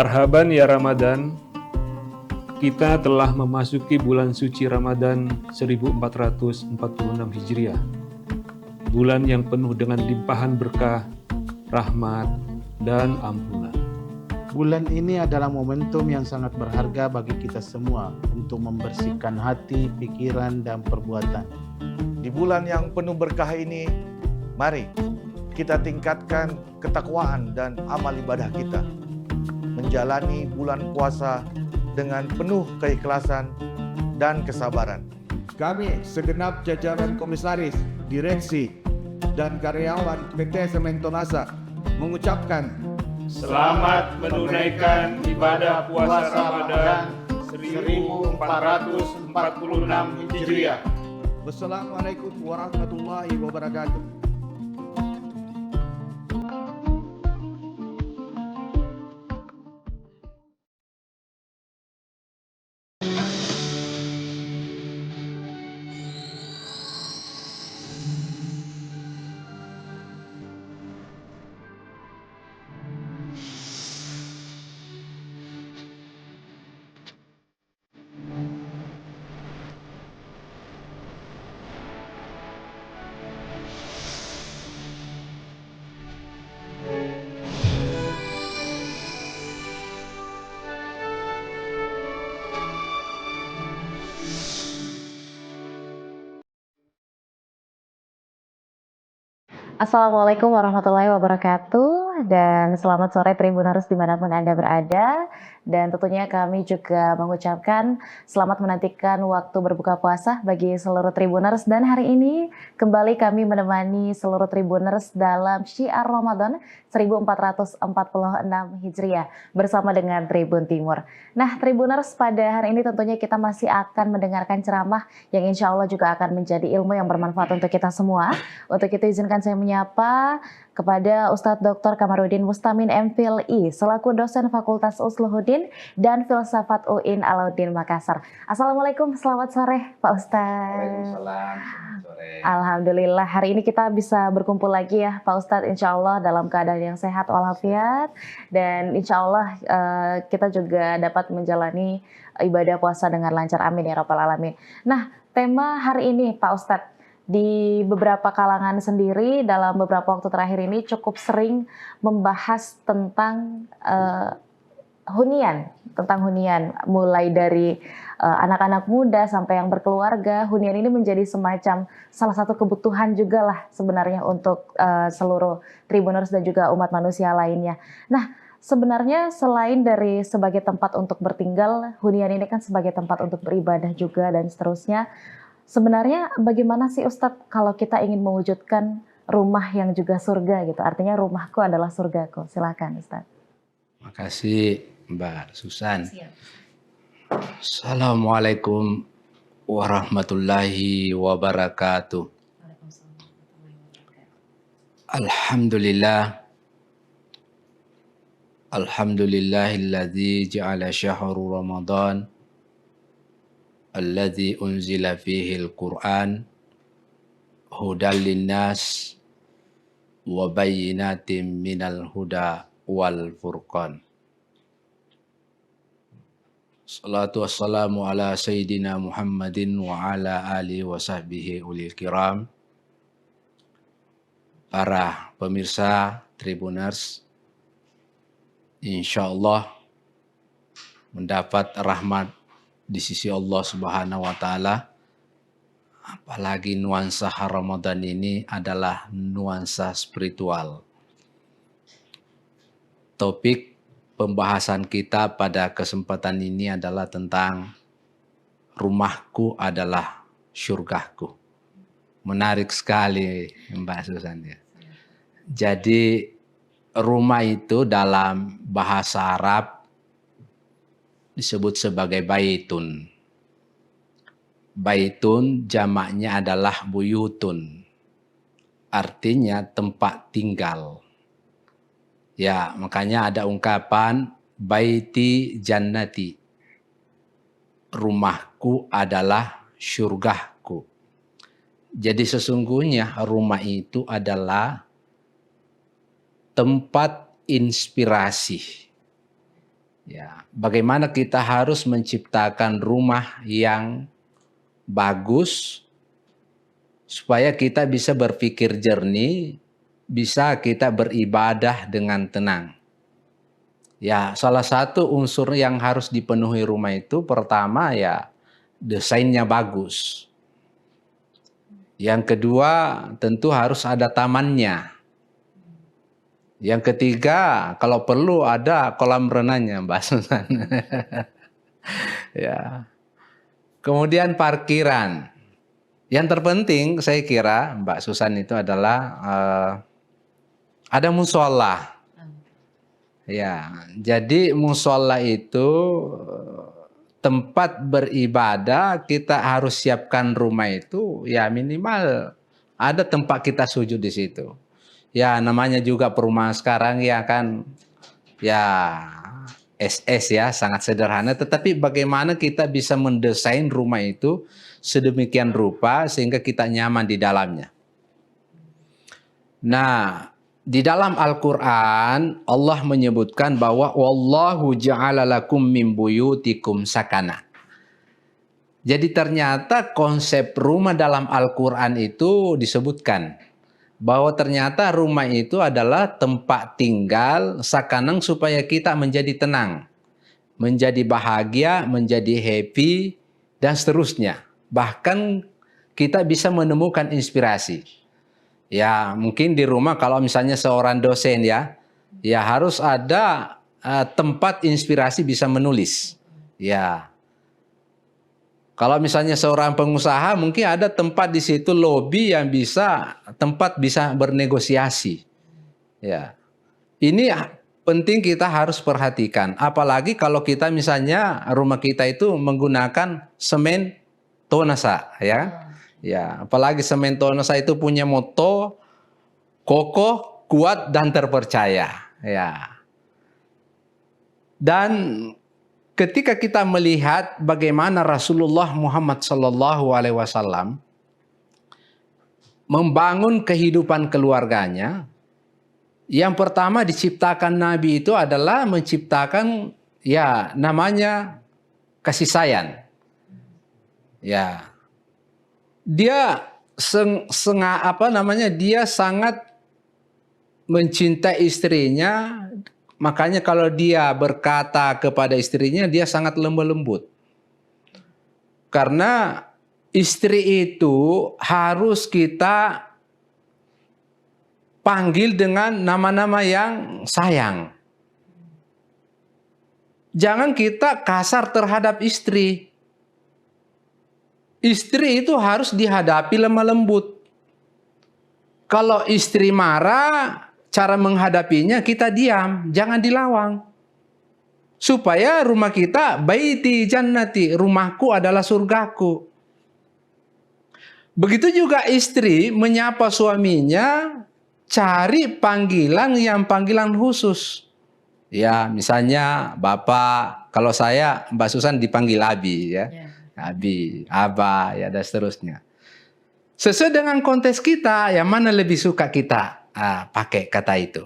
Marhaban ya Ramadan, kita telah memasuki bulan suci Ramadan 1446 Hijriah. Bulan yang penuh dengan limpahan berkah, rahmat, dan ampunan. Bulan ini adalah momentum yang sangat berharga bagi kita semua untuk membersihkan hati, pikiran, dan perbuatan. Di bulan yang penuh berkah ini, mari kita tingkatkan ketakwaan dan amal ibadah kita. Menjalani bulan puasa dengan penuh keikhlasan dan kesabaran. Kami segenap jajaran komisaris, direksi, dan karyawan PT Semen Tonasa mengucapkan selamat menunaikan ibadah puasa Ramadan 1446 Hijriah. Wassalamualaikum warahmatullahi wabarakatuh. Assalamualaikum warahmatullahi wabarakatuh, dan selamat sore Tribuners dimanapun Anda berada. Dan tentunya kami juga mengucapkan selamat menantikan waktu berbuka puasa bagi seluruh Tribuners. Dan hari ini kembali kami menemani seluruh Tribuners dalam Syiar Ramadan 1446 Hijriah bersama dengan Tribun Timur. Nah Tribuners, pada hari ini tentunya kita masih akan mendengarkan ceramah yang insya Allah juga akan menjadi ilmu yang bermanfaat untuk kita semua. Untuk itu izinkan saya menyapa kepada Ustadz Dr. Kamarudin Mustamin MPhil I selaku dosen Fakultas Usluhuddin dan Filsafat UIN Alauddin Makassar. Assalamualaikum, selamat sore Pak Ustadz. Waalaikumsalam, selamat sore. Alhamdulillah hari ini kita bisa berkumpul lagi ya Pak Ustadz, insya Allah dalam keadaan yang sehat walafiat, dan insya Allah kita juga dapat menjalani ibadah puasa dengan lancar, amin ya rabbal alamin. Nah tema hari ini Pak Ustadz, di beberapa kalangan sendiri dalam beberapa waktu terakhir ini cukup sering membahas tentang hunian, mulai dari anak-anak muda sampai yang berkeluarga. Hunian ini menjadi semacam salah satu kebutuhan juga lah sebenarnya untuk seluruh Tribuners dan juga umat manusia lainnya. Nah sebenarnya selain dari sebagai tempat untuk bertinggal, hunian ini kan sebagai tempat untuk beribadah juga dan seterusnya. Sebenarnya bagaimana sih Ustadz kalau kita ingin mewujudkan rumah yang juga surga gitu? Artinya rumahku adalah surgaku. Silakan Ustadz. Makasih Mbak Susan. Assalamualaikum warahmatullahi wabarakatuh. Alhamdulillah. Alhamdulillahilladzi ja'ala syahru Ramadan alladzi unzila fihi al-Qur'an hudan linnas wa bayyinatin minal huda wal furqan. Salatu wassalamu ala sayyidina Muhammadin wa ala alihi wa sahbihi ulil kiram. Para pemirsa Tribuners, insyaallah mendapat rahmat di sisi Allah Subhanahu wa Ta'ala. Apalagi nuansa Ramadan ini adalah nuansa spiritual. Topik pembahasan kita pada kesempatan ini adalah tentang rumahku adalah syurgaku. Menarik sekali Mbak Susan ya. Jadi rumah itu dalam bahasa Arab disebut sebagai baitun. Baitun jamaknya adalah buyutun. Artinya tempat tinggal. Ya, makanya ada ungkapan baiti jannati. Rumahku adalah syurgaku. Jadi sesungguhnya rumah itu adalah tempat inspirasi Ya, bagaimana kita harus menciptakan rumah yang bagus supaya kita bisa berpikir jernih, bisa kita beribadah dengan tenang. Ya, salah satu unsur yang harus dipenuhi rumah itu pertama ya desainnya bagus. Yang kedua tentu harus ada tamannya. Yang ketiga kalau perlu ada kolam renangnya, Mbak Susan. Ya. Kemudian parkiran. Yang terpenting saya kira Mbak Susan itu adalah ada musola. Ya, jadi musola itu tempat beribadah, kita harus siapkan rumah itu ya minimal ada tempat kita sujud di situ. Ya namanya juga perumahan sekarang ya kan ya SS ya sangat sederhana, tetapi bagaimana kita bisa mendesain rumah itu sedemikian rupa sehingga kita nyaman di dalamnya. Nah, di dalam Al-Quran Allah menyebutkan bahwa wallahu ja'ala lakum min buyutikum sakana. Jadi ternyata konsep rumah dalam Al-Quran itu disebutkan bahwa ternyata rumah itu adalah tempat tinggal sakanang supaya kita menjadi tenang, menjadi bahagia, menjadi happy dan seterusnya. Bahkan kita bisa menemukan inspirasi. Ya mungkin di rumah kalau misalnya seorang dosen ya harus ada tempat inspirasi bisa menulis. Ya kalau misalnya seorang pengusaha mungkin ada tempat di situ lobi yang tempat bisa bernegosiasi. Ya ini penting kita harus perhatikan. Apalagi kalau kita misalnya rumah kita itu menggunakan semen tonasa ya. Ya, apalagi semen tonasa itu punya moto kokoh, kuat dan terpercaya. Ya. Dan ketika kita melihat bagaimana Rasulullah Muhammad SAW membangun kehidupan keluarganya, yang pertama diciptakan Nabi itu adalah menciptakan ya namanya kasih sayang. Ya. Dia dia sangat mencintai istrinya, makanya kalau dia berkata kepada istrinya dia sangat lemah lembut. Karena istri itu harus kita panggil dengan nama-nama yang sayang. Jangan kita kasar terhadap istri. Istri itu harus dihadapi lemah lembut. Kalau istri marah, cara menghadapinya kita diam, jangan dilawang. Supaya rumah kita baiti jannati, rumahku adalah surgaku. Begitu juga istri menyapa suaminya, cari panggilan yang panggilan khusus. Ya, misalnya Bapak, kalau saya Mbak Susan dipanggil Abi ya. Abi, Aba, ya dan seterusnya. Sesuai dengan konteks kita, yang mana lebih suka kita pakai kata itu.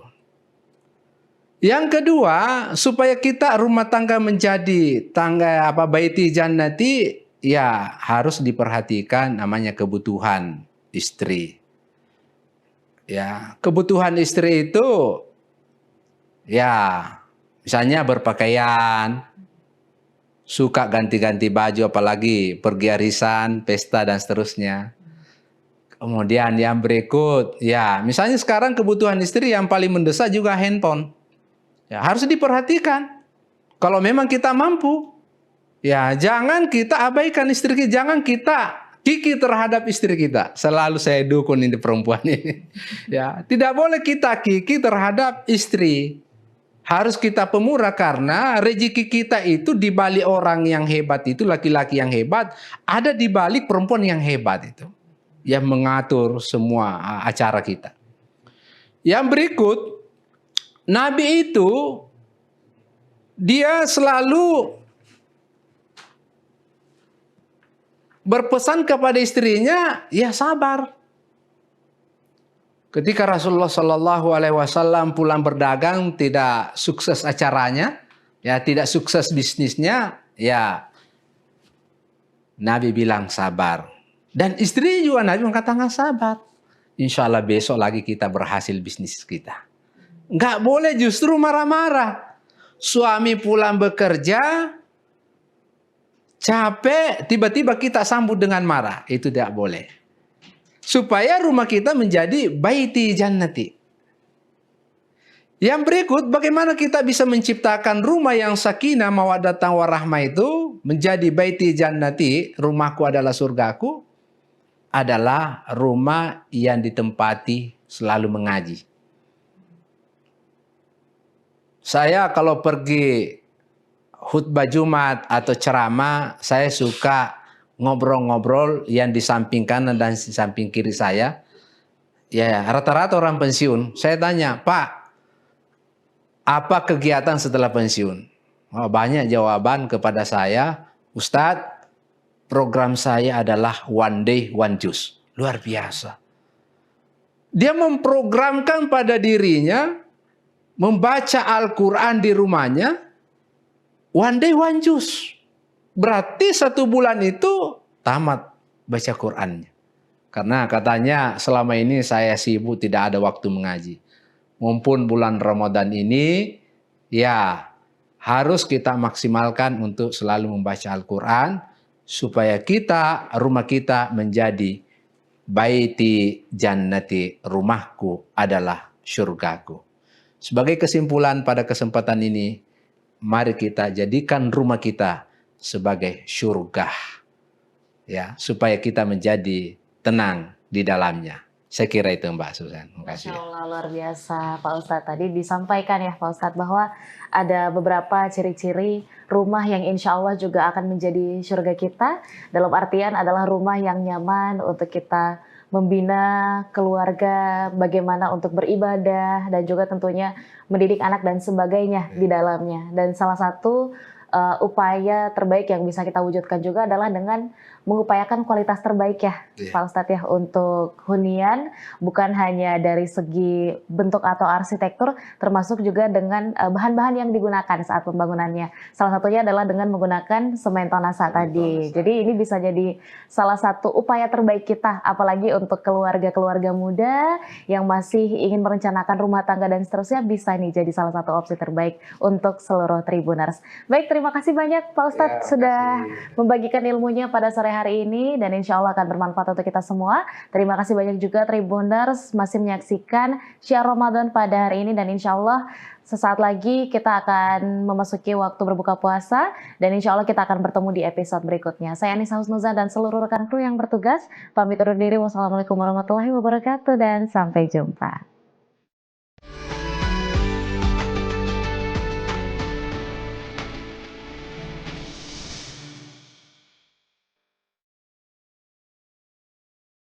Yang kedua, supaya kita rumah tangga menjadi baiti jannati, ya harus diperhatikan namanya kebutuhan istri. Ya, kebutuhan istri itu, ya misalnya berpakaian, suka ganti-ganti baju apalagi pergi arisan, pesta dan seterusnya. Kemudian yang berikut, ya misalnya sekarang kebutuhan istri yang paling mendesak juga handphone. Ya harus diperhatikan. Kalau memang kita mampu, ya jangan kita abaikan istri kita, jangan kita kiki terhadap istri kita. Selalu saya dukung ini perempuan ini. Ya, tidak boleh kita kiki terhadap istri. Harus kita pemurah karena rezeki kita itu di balik orang yang hebat itu, laki-laki yang hebat, ada di balik perempuan yang hebat itu. Yang mengatur semua acara kita. Yang berikut, Nabi itu dia selalu berpesan kepada istrinya, ya sabar. Ketika Rasulullah SAW pulang berdagang tidak sukses acaranya, ya tidak sukses bisnisnya, ya Nabi bilang sabar. Dan istri juga Nabi mengatakan sabar. Insya Allah besok lagi kita berhasil bisnis kita. Nggak boleh justru marah-marah. Suami pulang bekerja, capek, tiba-tiba kita sambut dengan marah. Itu tidak boleh. Supaya rumah kita menjadi baiti jannati. Yang berikut, bagaimana kita bisa menciptakan rumah yang sakinah, mawaddatan warahmah itu menjadi baiti jannati, rumahku adalah surgaku, adalah rumah yang ditempati selalu mengaji. Saya kalau pergi khutbah Jumat atau ceramah, saya suka ngobrol-ngobrol yang di samping kanan dan di samping kiri saya. Ya, rata-rata orang pensiun. Saya tanya, Pak, apa kegiatan setelah pensiun? Oh, banyak jawaban kepada saya, Ustadz, program saya adalah one day, one juice. Luar biasa. Dia memprogramkan pada dirinya membaca Al-Quran di rumahnya one day, one juice. Berarti 1 bulan itu tamat baca Qurannya. Karena katanya selama ini saya sibuk tidak ada waktu mengaji. Mumpun bulan Ramadan ini, ya harus kita maksimalkan untuk selalu membaca Al-Quran, supaya rumah kita menjadi baiti jannati, rumahku adalah syurgaku. Sebagai kesimpulan pada kesempatan ini, mari kita jadikan rumah kita sebagai syurga, ya, supaya kita menjadi tenang di dalamnya. Saya kira itu Mbak Susan. Terima kasih. Masya Allah, luar biasa Pak Ustadz. Tadi disampaikan ya Pak Ustadz bahwa ada beberapa ciri-ciri rumah yang insya Allah juga akan menjadi surga kita. Dalam artian adalah rumah yang nyaman untuk kita membina keluarga, bagaimana untuk beribadah, dan juga tentunya mendidik anak dan sebagainya di dalamnya. Dan salah satu upaya terbaik yang bisa kita wujudkan juga adalah dengan mengupayakan kualitas terbaik ya Pak Ustadz ya untuk hunian, bukan hanya dari segi bentuk atau arsitektur, termasuk juga dengan bahan-bahan yang digunakan saat pembangunannya. Salah satunya adalah dengan menggunakan semen tonasa tadi. Jadi ini bisa jadi salah satu upaya terbaik kita, apalagi untuk keluarga-keluarga muda yang masih ingin merencanakan rumah tangga dan seterusnya, bisa nih jadi salah satu opsi terbaik untuk seluruh Tribuners. Baik, terima kasih banyak Pak Ustadz sudah membagikan ilmunya pada sore hari ini, dan insya Allah akan bermanfaat untuk kita semua. Terima kasih banyak juga Tribuners masih menyaksikan Syiar Ramadan pada hari ini, dan insya Allah sesaat lagi kita akan memasuki waktu berbuka puasa, dan insya Allah kita akan bertemu di episode berikutnya. Saya Anissa Husnuza dan seluruh rekan kru yang bertugas pamit undur diri. Wassalamualaikum warahmatullahi wabarakatuh dan sampai jumpa.